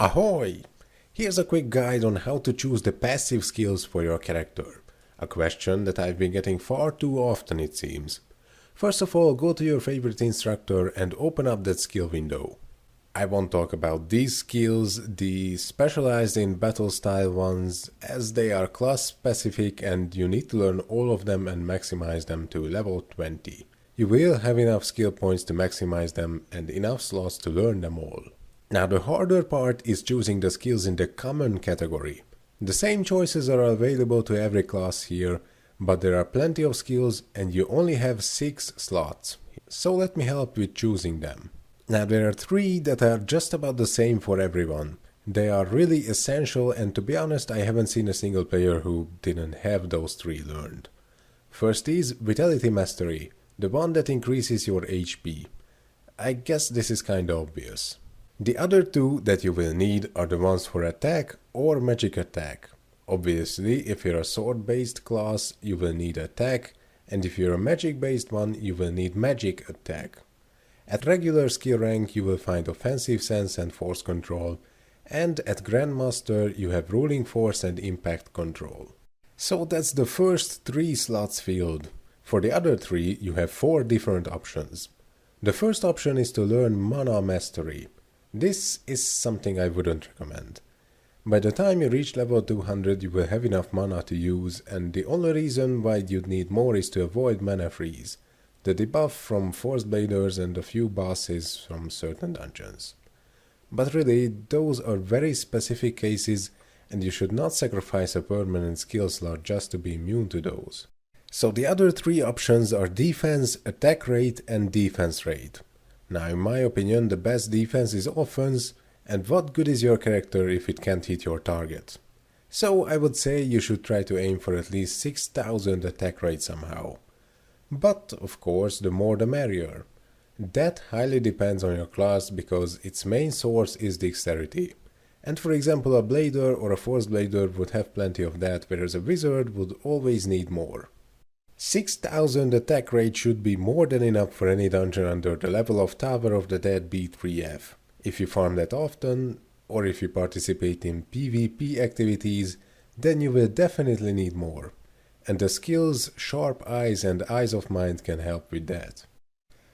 Ahoy! Here's a quick guide on how to choose the passive skills for your character. A question that I've been getting far too often, it seems. First of all, go to your favorite instructor and open up that skill window. I won't talk about these skills, the specialized in battle style ones, as they are class specific and you need to learn all of them and maximize them to level 20. You will have enough skill points to maximize them and enough slots to learn them all. Now the harder part is choosing the skills in the common category. The same choices are available to every class here, but there are plenty of skills and you only have 6 slots. So let me help with choosing them. Now there are 3 that are just about the same for everyone. They are really essential, and to be honest, I haven't seen a single player who didn't have those 3 learned. First is Vitality Mastery, the one that increases your HP. I guess this is kinda obvious. The other 2 that you will need are the ones for attack or magic attack. Obviously, if you're a sword-based class, you will need attack, and if you're a magic-based one, you will need magic attack. At regular skill rank, you will find offensive sense and force control, and at Grandmaster, you have ruling force and impact control. So that's the first 3 slots filled. For the other 3, you have 4 different options. The first option is to learn Mana Mastery. This is something I wouldn't recommend. By the time you reach level 200, you will have enough mana to use, and the only reason why you'd need more is to avoid mana freeze, the debuff from Force Bladers and a few bosses from certain dungeons. But really, those are very specific cases, and you should not sacrifice a permanent skill slot just to be immune to those. So the other 3 options are defense, attack rate, and defense rate. Now, in my opinion, the best defense is offense, and what good is your character if it can't hit your target? So I would say you should try to aim for at least 6000 attack rate somehow. But, of course, the more the merrier. That highly depends on your class because its main source is dexterity. And for example, a blader or a force blader would have plenty of that, whereas a wizard would always need more. 6000 attack rate should be more than enough for any dungeon under the level of Tower of the Dead B3F. If you farm that often, or if you participate in PvP activities, then you will definitely need more. And the skills Sharp Eyes and Eyes of Mind can help with that.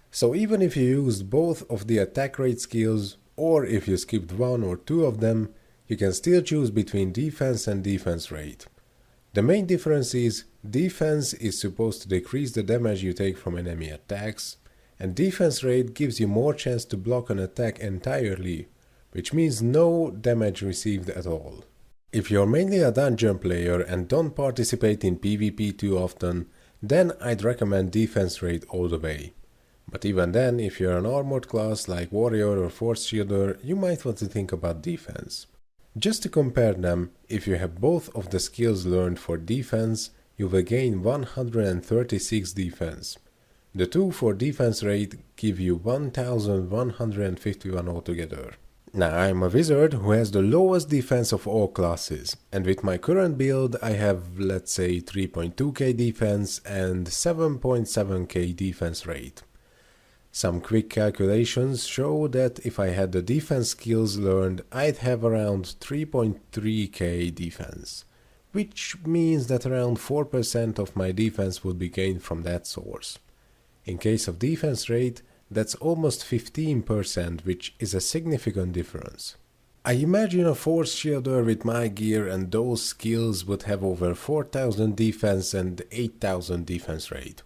So even if you used both of the attack rate skills, or if you skipped 1 or 2 of them, you can still choose between defense and defense rate. The main difference is, defense is supposed to decrease the damage you take from enemy attacks, and defense rate gives you more chance to block an attack entirely, which means no damage received at all. If you're mainly a dungeon player and don't participate in PvP too often, then I'd recommend defense rate all the way. But even then, if you're an armored class like warrior or force shielder, you might want to think about defense. Just to compare them, if you have both of the skills learned for defense, you will gain 136 defense. The 2 for defense rate give you 1151 altogether. Now I'm a wizard who has the lowest defense of all classes, and with my current build I have, let's say, 3.2k defense and 7.7k defense rate. Some quick calculations show that if I had the defense skills learned, I'd have around 3.3k defense, which means that around 4% of my defense would be gained from that source. In case of defense rate, that's almost 15%, which is a significant difference. I imagine a force shielder with my gear and those skills would have over 4000 defense and 8000 defense rate.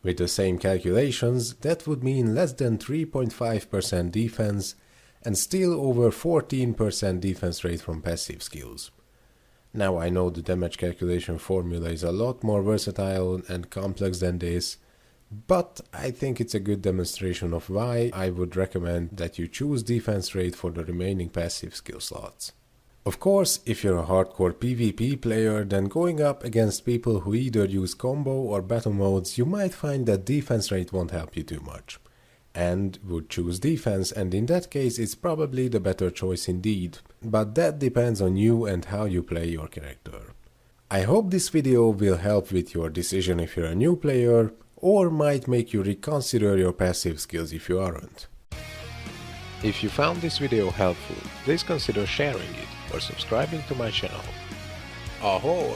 With the same calculations, that would mean less than 3.5% defense and still over 14% defense rate from passive skills. Now I know the damage calculation formula is a lot more versatile and complex than this, but I think it's a good demonstration of why I would recommend that you choose defense rate for the remaining passive skill slots. Of course, if you're a hardcore PvP player, then going up against people who either use combo or battle modes, you might find that defense rate won't help you too much, and would choose defense, and in that case it's probably the better choice indeed, but that depends on you and how you play your character. I hope this video will help with your decision if you're a new player, or might make you reconsider your passive skills if you aren't. If you found this video helpful, please consider sharing it or subscribing to my channel. Ahoy!